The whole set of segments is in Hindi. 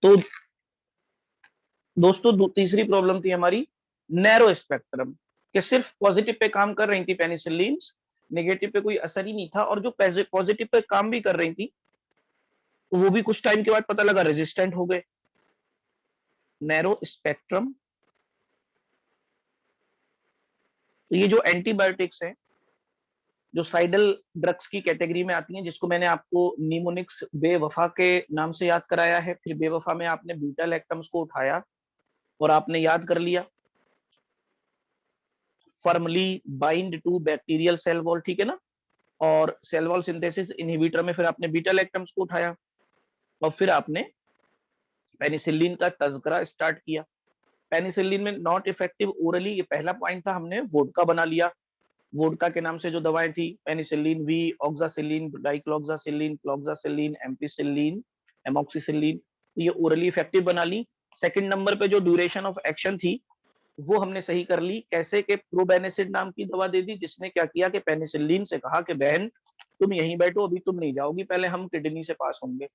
तो दोस्तों तीसरी प्रॉब्लम थी हमारी नैरो स्पेक्ट्रम, कि सिर्फ पॉजिटिव पे काम कर रही थी पेनिसिलिन, नेगेटिव पे कोई असर ही नहीं था, और जो पॉजिटिव पे काम भी कर रही थी वो भी कुछ टाइम के बाद पता लगा रेजिस्टेंट हो गए। नैरो स्पेक्ट्रम, तो ये जो एंटीबायोटिक्स है जो साइडल ड्रग्स की कैटेगरी में आती हैं, जिसको मैंने आपको निमोनिक्स बेवफा के नाम से याद कराया है, फिर बेवफा में आपने बीटा लैक्टम्स को उठाया और आपने याद कर लिया firmly bind to bacterial cell wall, ठीक है ना, और सेल वॉल सिंथेसिस इनहिबिटर में फिर आपने बीटा लैक्टम्स को उठाया और फिर आपने पेनिसिलिन का तज़किरा स्टार्ट किया। पेनिसिलिन में नॉट इफेक्टिव ओरली, ये पहला पॉइंट था, हमने वोडका बना लिया। वोडका के नाम से जो दवाएं थी penicillin V, oxacillin, डाइक्लोक्सासिलिन, cloxacillin, ampicillin, amoxicillin, तो ये ओरली इफेक्टिव बना ली। सेकंड नंबर पे जो ड्यूरेशन ऑफ एक्शन थी वो हमने सही कर ली, कैसे के प्रोबेनेसिड नाम की दवा दे दी, जिसने क्या किया कि पेनिसिलिन से कहा कि बहन तुम यहीं बैठो, अभी तुम नहीं जाओगी, पहले हम किडनी से पास होंगे।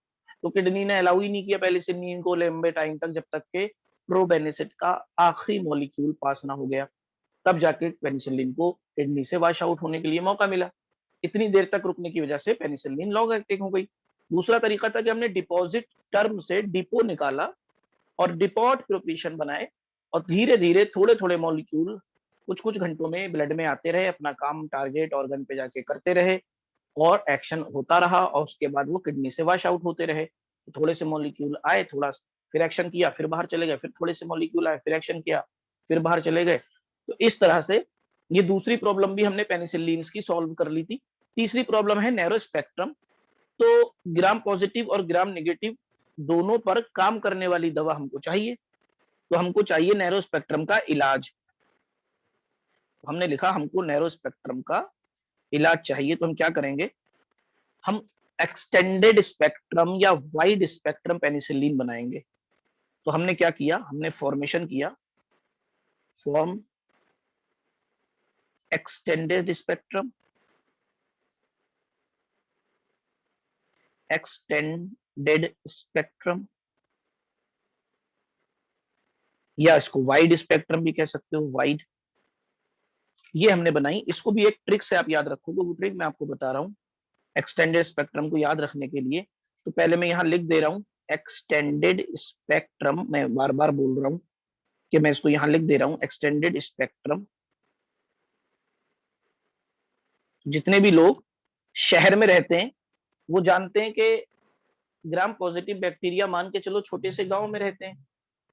तो किडनी ने अलाउ ही नहीं किया पेनिसिलिन को लंबे टाइम तक, जब तक के प्रोबेनेसिड का आखिरी मॉलिक्यूल पास ना हो गया, तब जाके पेनिसिलिन को किडनी से वॉश आउट होने के लिए मौका मिला। इतनी देर तक रुकने की वजह से पेनिसिलिन लॉन्ग एक्टिंग हो गई। दूसरा तरीका था कि हमने डिपॉजिट टर्म से डिपो निकाला और डिपॉट प्रोपीशन बनाए, और धीरे धीरे थोड़े थोड़े मॉलिक्यूल कुछ कुछ घंटों में ब्लड में आते रहे, अपना काम टारगेट ऑर्गन पे जाके करते रहे और एक्शन होता रहा, और उसके बाद वो किडनी से वॉश आउट होते रहे। तो थोड़े से मॉलिक्यूल आए, थोड़ा फिर एक्शन किया, फिर बाहर चले गए, फिर थोड़े से मॉलिक्यूल आए, फिर एक्शन किया, फिर बाहर चले गए। तो इस तरह से ये दूसरी प्रॉब्लम भी हमने पेनिसिलिन की सॉल्व कर ली थी। तीसरी प्रॉब्लम है नैरो स्पेक्ट्रम। तो ग्राम पॉजिटिव और ग्राम नेगेटिव दोनों पर काम करने वाली दवा हमको चाहिए, तो हमको चाहिए नैरो स्पेक्ट्रम का इलाज। हमने लिखा हमको नैरो स्पेक्ट्रम का इलाज चाहिए, तो हम क्या करेंगे, हम एक्सटेंडेड स्पेक्ट्रम या वाइड स्पेक्ट्रम पेनिसिलिन बनाएंगे। तो हमने क्या किया, हमने फॉर्मेशन किया, form extended spectrum, extended spectrum, या इसको वाइड स्पेक्ट्रम भी कह सकते हो, वाइड। ये हमने बनाई, इसको भी एक ट्रिक से आप याद रखोगे, वो ट्रिक मैं आपको बता रहा हूं। एक्सटेंडेड स्पेक्ट्रम को याद रखने के लिए तो पहले मैं यहां लिख दे रहा हूं एक्सटेंडेड स्पेक्ट्रम, मैं बार बार बोल रहा हूं कि मैं इसको यहां लिख दे रहा हूं एक्सटेंडेड स्पेक्ट्रम। जितने भी लोग शहर में रहते हैं वो जानते हैं कि ग्राम पॉजिटिव बैक्टीरिया, मान के चलो छोटे से गांव में रहते हैं,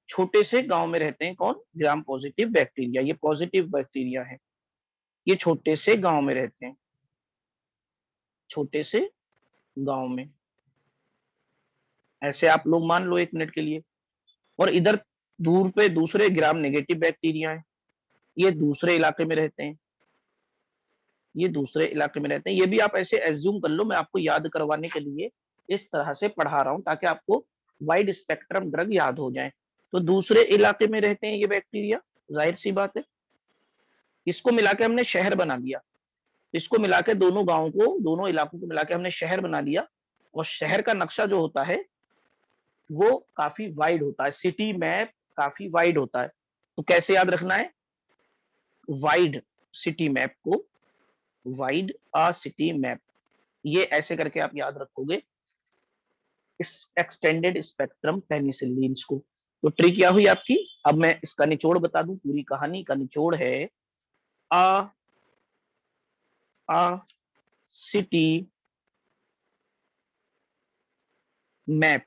छोटे से गांव में रहते हैं कौन, ग्राम पॉजिटिव बैक्टीरिया, ये पॉजिटिव बैक्टीरिया है, ये छोटे से गांव में रहते हैं, छोटे से गांव में, ऐसे आप लोग मान लो 1 मिनट के लिए। और इधर दूर पे दूसरे ग्राम नेगेटिव बैक्टीरिया है, ये दूसरे इलाके में रहते हैं, ये दूसरे इलाके में रहते हैं। ये भी आप ऐसे एज्यूम कर लो, मैं आपको याद करवाने के लिए इस तरह से पढ़ा रहा हूं ताकि आपको वाइड स्पेक्ट्रम ड्रग याद हो जाए। तो दूसरे इलाके में रहते हैं ये बैक्टीरिया, जाहिर सी बात है। इसको मिला के हमने शहर बना दिया, इसको मिला के दोनों गांवों को, दोनों इलाकों को मिला के हमने शहर बना दिया। और शहर का नक्शा जो होता है वो काफी वाइड होता है, सिटी मैप काफी वाइड होता है। तो कैसे याद रखना है, वाइड सिटी मैप को, वाइड आ सिटी मैप, ये ऐसे करके आप याद रखोगे इस एक्सटेंडेड स्पेक्ट्रम पेनिसिलिन को। तो ट्रिक क्या हुई आपकी, अब मैं इसका निचोड़ बता दूं, पूरी कहानी का निचोड़ है आ सिटी मैप,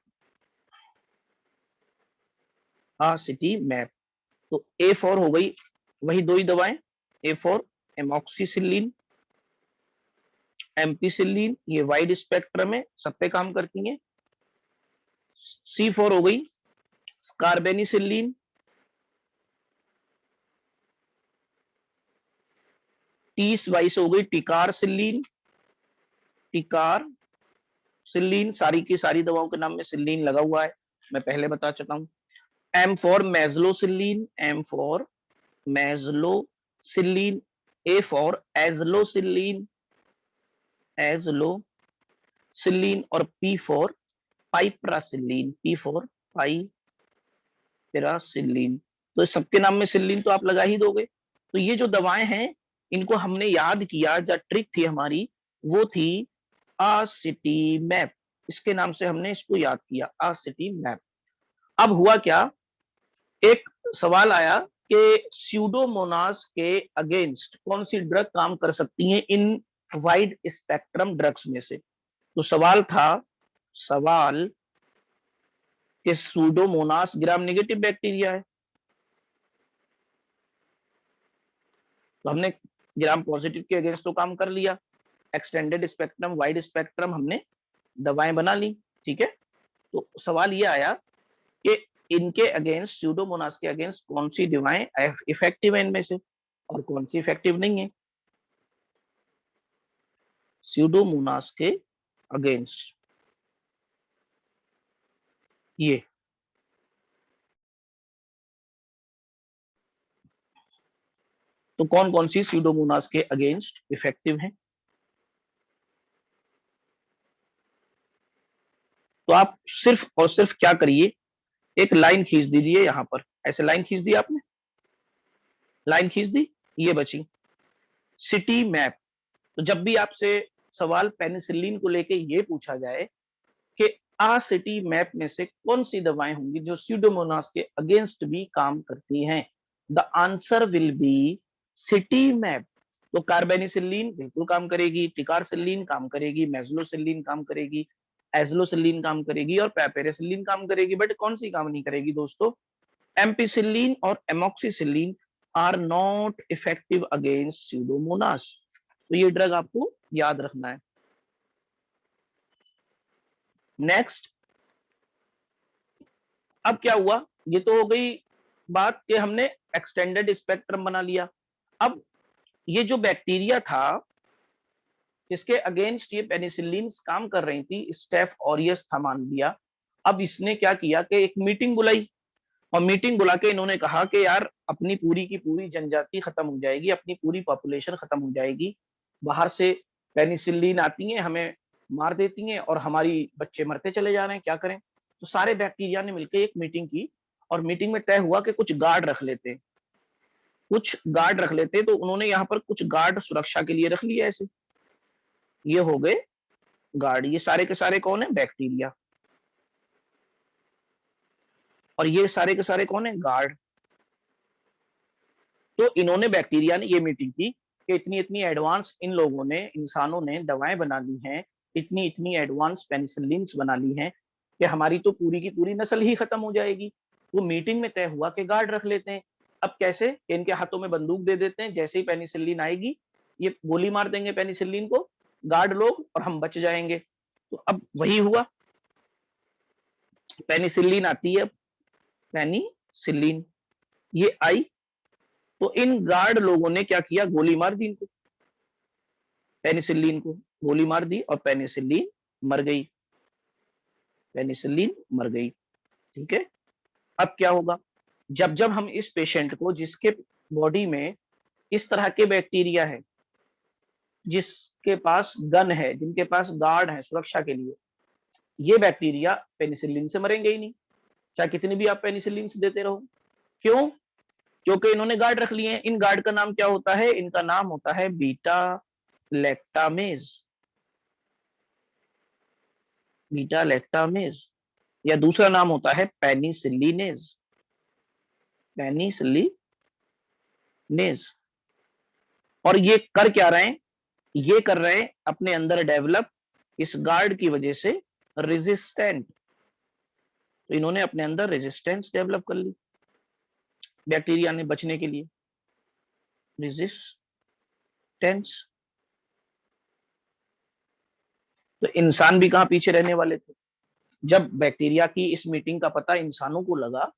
आ सिटी मैप। तो A4 हो गई, वही दो ही दवाएं, A4 एमॉक्सिसिलिन, एम्पिसिलिन, ये वाइड स्पेक्ट्रम है, सब पे काम करती हैं। C4 हो गई कार्बेनिसिलिन, T22 हो गई टिकारसिलिन, टिकार सिलीन, सारी की सारी दवाओं के नाम में सिलीन लगा हुआ है, मैं पहले बता चुका हूं। M for mezlocillin, M for mezlocillin, A for azlocillin, azlocillin, और P for piperacillin, P for piperacillin. तो सबके नाम में सिलिन तो आप लगा ही दोगे। तो ये जो दवाएं हैं इनको हमने याद किया, जो ट्रिक थी हमारी वो थी असिटीमैब। इसके नाम से हमने इसको याद किया, असिटीमैब। अब हुआ क्या, एक सवाल आया कि स्यूडोमोनास के अगेंस्ट कौन सी ड्रग काम कर सकती है इन वाइड स्पेक्ट्रम ड्रग्स में से। तो सवाल कि स्यूडोमोनास ग्राम नेगेटिव बैक्टीरिया है, तो हमने ग्राम पॉजिटिव के अगेंस्ट तो काम कर लिया। एक्सटेंडेड स्पेक्ट्रम, वाइड स्पेक्ट्रम हमने दवाएं बना ली, ठीक है। तो सवाल ये आया कि इनके अगेंस्ट, स्यूडोमोनास के अगेंस्ट कौन सी दवाएं इफेक्टिव है इनमें से और कौन सी इफेक्टिव नहीं है। स्यूडोमोनास के अगेंस्ट ये तो कौन कौन सी स्यूडोमोनास के अगेंस्ट इफेक्टिव हैं। तो आप सिर्फ और सिर्फ क्या करिए, एक लाइन खींच दीजिए यहां पर, ऐसे लाइन खींच दी आपने, लाइन खींच दी, ये बची सिटी मैप। तो जब भी आपसे सवाल पेनिसिलिन को लेके ये पूछा जाए कि आ सिटी मैप में से कौन सी दवाएं होंगी जो स्यूडोमोनास के अगेंस्ट भी काम करती हैं, the answer will be city map. तो कार्बेनिसिलिन बिल्कुल काम करेगी, टिकारसिलिन काम करेगी, मेजलोसिलिन काम करेगी, एजलोसिलिन काम करेगी और पेपेरेसिलिन काम करेगी। बट कौन सी काम नहीं करेगी दोस्तों, एम्पिसिलिन और amoxicillin are not effective against pseudomonas. तो ये ड्रग आपको याद रखना है। नेक्स्ट, अब क्या हुआ, ये तो हो गई बात कि हमने एक्सटेंडेड स्पेक्ट्रम बना लिया। अब ये जो बैक्टीरिया था जिसके अगेंस्ट ये पेनिसिलिन काम कर रही थी, स्टेफ ऑरियस था मान लिया। अब इसने क्या किया कि एक मीटिंग बुलाई और मीटिंग बुला के इन्होंने कहा कि यार अपनी पूरी की पूरी जनजाति खत्म हो जाएगी, अपनी पूरी पॉपुलेशन खत्म हो जाएगी, बाहर से पेनिसिलिन आती है हमें मार देती हैं और हमारी बच्चे मरते चले जा रहे हैं, क्या करें। तो सारे बैक्टीरिया ने मिलकर एक मीटिंग की और मीटिंग में तय हुआ कि कुछ गार्ड रख लेते हैं, कुछ गार्ड रख लेते। तो उन्होंने यहाँ पर कुछ गार्ड सुरक्षा के लिए रख लिया ऐसे, ये हो गए गार्ड। ये सारे के सारे कौन है, बैक्टीरिया, और ये सारे के सारे कौन है, गार्ड। तो इन्होंने, बैक्टीरिया ने ये मीटिंग की कि इतनी इतनी एडवांस इन लोगों ने, इंसानों ने दवाएं बना ली हैं, इतनी इतनी एडवांस पेनिसिलिन बना ली हैं कि हमारी तो पूरी की पूरी नस्ल ही खत्म हो जाएगी। वो मीटिंग में तय हुआ कि गार्ड रख लेते हैं। अब कैसे, इनके हाथों में बंदूक दे देते हैं, जैसे ही पेनिसिलिन आएगी ये गोली मार देंगे पेनिसिलिन को गार्ड लोग और हम बच जाएंगे। तो अब वही हुआ, पेनिसिलिन आती है, पेनिसिलिन ये आई, तो इन गार्ड लोगों ने क्या किया, गोली मार दी इनको, पेनिसिलिन को गोली मार दी और पेनिसिलिन मर गई, पेनिसिलिन मर गई, ठीक है। अब क्या होगा, जब जब हम इस पेशेंट को, जिसके बॉडी में इस तरह के बैक्टीरिया है, जिसके पास गन है, जिनके पास गार्ड है सुरक्षा के लिए, ये बैक्टीरिया पेनिसिलिन से मरेंगे ही नहीं, चाहे कितनी भी आप पेनिसिलिन देते रहो। क्यों, क्योंकि इन्होंने गार्ड रख लिए हैं। इन गार्ड का नाम क्या होता है, इनका नाम होता है बीटा लैक्टामेज, बीटा लैक्टामेज, या दूसरा नाम होता है पेनिसिलिनेज, पेनिसिलिनेज। और ये कर क्या रहे हैं, ये कर रहे हैं अपने अंदर डेवलप इस गार्ड की वजह से रेजिस्टेंट। तो इन्होंने अपने अंदर रेजिस्टेंस डेवलप कर ली बैक्टीरिया ने बचने के लिए, रेजिस्टेंस। तो इंसान भी कहां पीछे रहने वाले थे। जब बैक्टीरिया की इस मीटिंग का पता इंसानों को लगा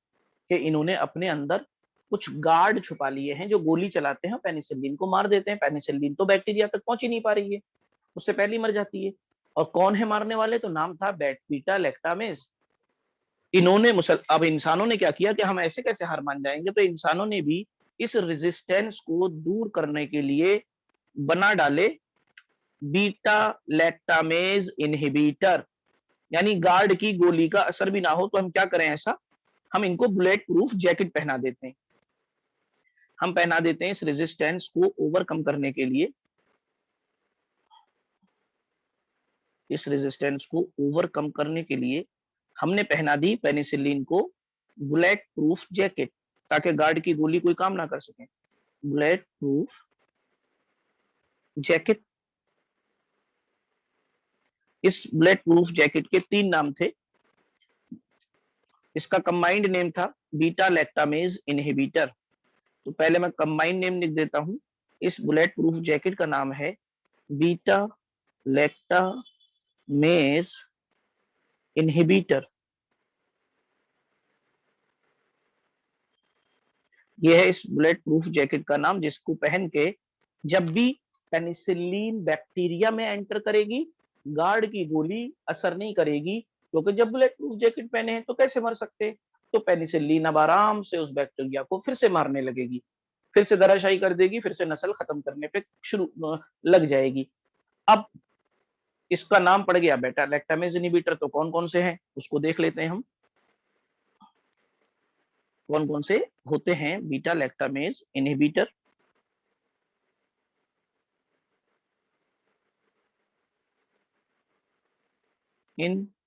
कि इन्होंने अपने अंदर कुछ गार्ड छुपा लिए हैं जो गोली चलाते हैं, पेनिसिलिन को मार देते हैं, पेनिसिलिन तो बैक्टीरिया तक पहुंच ही नहीं पा रही है, उससे पहले ही मर जाती है। और कौन है मारने वाले, तो नाम था बीटा लैक्टामेज। इन्होंने अब इंसानों ने क्या किया कि हम ऐसे कैसे हार मान जाएंगे, तो इंसानों ने भी इस रेजिस्टेंस को दूर करने के लिए बना डाले बीटा लैक्टामेज इनहिबिटर। यानी गार्ड की गोली का असर भी ना हो, तो हम क्या करें ऐसा, हम इनको बुलेट प्रूफ जैकेट पहना देते हैं। हम पहना देते हैं इस रेजिस्टेंस को ओवरकम करने के लिए, इस रेजिस्टेंस को ओवरकम करने के लिए हमने पहना दी पेनिसिलिन को बुलेट प्रूफ जैकेट, ताकि गार्ड की गोली कोई काम ना कर सके। Bullet proof jacket. इस बुलेट प्रूफ जैकेट के 3 नाम थे। इसका कंबाइंड नेम था बीटा लैक्टामेज इनहिबिटर। तो पहले मैं कंबाइंड नेम लिख देता हूं। इस बुलेट प्रूफ जैकेट का नाम है बीटा लैक्टामेज इनहिबिटर। यह है इस बुलेट प्रूफ जैकेट का नाम, जिसको पहन के जब भी पेनिसिलिन बैक्टीरिया में एंटर करेगी, गार्ड की गोली असर नहीं करेगी, क्योंकि जब बुलेट प्रूफ जैकेट पहने हैं तो कैसे मर सकते, तो पेनिसिलिन अब आराम से उस बैक्टीरिया को फिर से मारने लगेगी, फिर से धराशायी कर देगी, फिर से नस्ल खत्म करने पे शुरू लग जाएगी। अब इसका नाम पड़ गया बेटा लैक्टामेज इनहिबिटर, तो कौन कौन से हैं उसको देख लेते हैं हम। कौन कौन से होते हैं बीटा लैक्टामेज इनहिबिटर। इनहिबिटर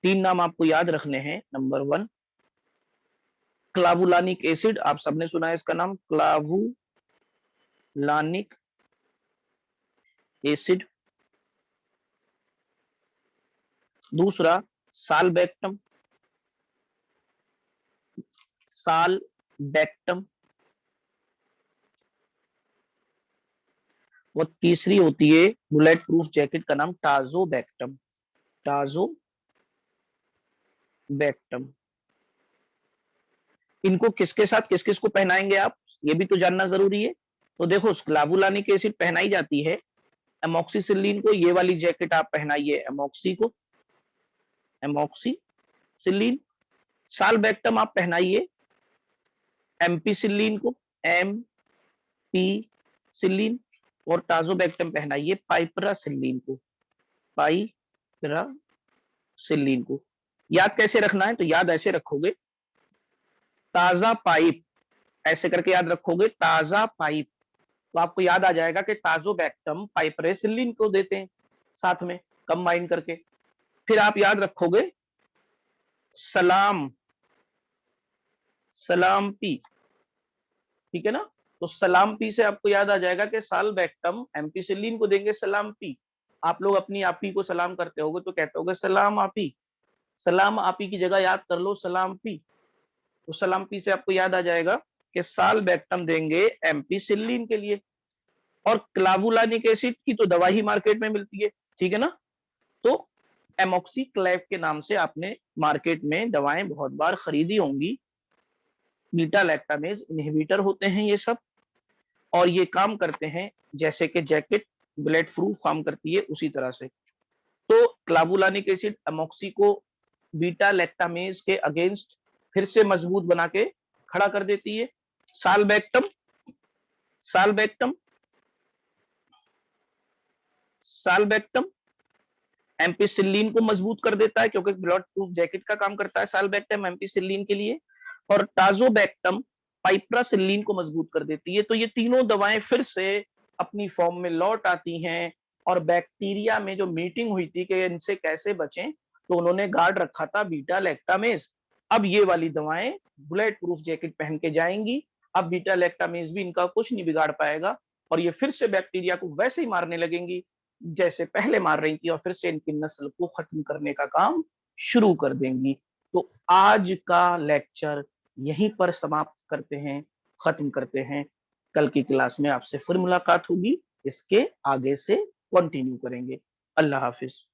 3 नाम आपको याद रखने हैं। नंबर 1 क्लावुलानिक एसिड, आप सबने सुना है इसका नाम क्लावुलानिक एसिड। दूसरा सालबैक्टम, सालबैक्टम। और तीसरी होती है बुलेट प्रूफ जैकेट का नाम टाजोबैक्टम, टाजोबैक्टम। इनको किसके साथ किस किस को पहनाएंगे आप, ये भी तो जानना जरूरी है। तो देखो क्लावुलानिक एसिड पहनाई जाती है एमॉक्सिसिलिन को, ये वाली जैकेट आप पहनाइए एमॉक्सी को, एमॉक्सिसिलिन। सालबैक्टम आप पहनाइए एम्पिसिलिन को, एमपीसिलिन। और टाजोबैक्टम पहनाइए पाइपरासिलिन को, पाइपरासिलिन को। याद कैसे रखना है, तो याद ऐसे रखोगे, ताजा पाइप, ऐसे करके याद रखोगे ताजा पाइप, तो आपको याद आ जाएगा कि टाजोबैक्टम पाइपरासिलिन को देते हैं साथ में कंबाइन करके। फिर आप याद रखोगे सलाम, सलाम पी, ठीक है ना। तो सलाम पी से आपको याद आ जाएगा कि सालबैक्टम एम्पिसिलिन को देंगे सलाम पी। आप लोग अपनी आपी को सलाम करते होगे तो कहते होगे सलाम आपी, सलाम आपी की जगह याद कर लो सलाम पी। तो सलाम पी से आपको याद आ जाएगा कि सालबैक्टम देंगे एम्पिसिलिन के लिए। और क्लावुलानिक एसिड की तो दवा ही मार्केट में मिलती है, ठीक है ना। तो एमॉक्सीक्लेव के नाम से आपने मार्केट में दवाएं बहुत बार खरीदी होंगी। बीटा लैक्टामेज इनहिबिटर होते हैं ये सब, और ये काम करते हैं जैसे कि जैकेट बुलेट प्रूफ काम करती है उसी तरह से। तो क्लावुलानिक एसिड एमॉक्सी को बीटा लैक्टामेज के अगेंस्ट फिर से मजबूत बना के खड़ा कर देती है। सालबैक्टम, सालबैक्टम, सालबैक्टम एम्पिसिलिन को मजबूत कर देता है, क्योंकि ब्लड प्रूफ जैकेट का काम करता है सालबैक्टम एम्पिसिलिन के लिए। और टाजोबैक्टम पाइपरासिलिन को मजबूत कर देती है। तो ये तीनों दवाएं फिर से अपनी फॉर्म में लौट आती हैं। और बैक्टीरिया में जो मीटिंग हुई थी कि इनसे कैसे बचें, तो उन्होंने गार्ड रखा था बीटा लैक्टामेज। अब ये वाली दवाएं बुलेट प्रूफ जैकेट पहन के जाएंगी, अब बीटा लैक्टामेज भी इनका कुछ नहीं बिगाड़ पाएगा, और ये फिर से बैक्टीरिया को वैसे ही मारने लगेंगी जैसे पहले मार रही थी, और फिर से इनकी नस्ल को खत्म करने का काम शुरू कर देंगी। तो आज का लेक्चर यहीं पर समाप्त करते हैं, खत्म करते हैं। कल की क्लास में आपसे फिर मुलाकात होगी, इसके आगे से कंटिन्यू करेंगे। अल्लाह हाफिज।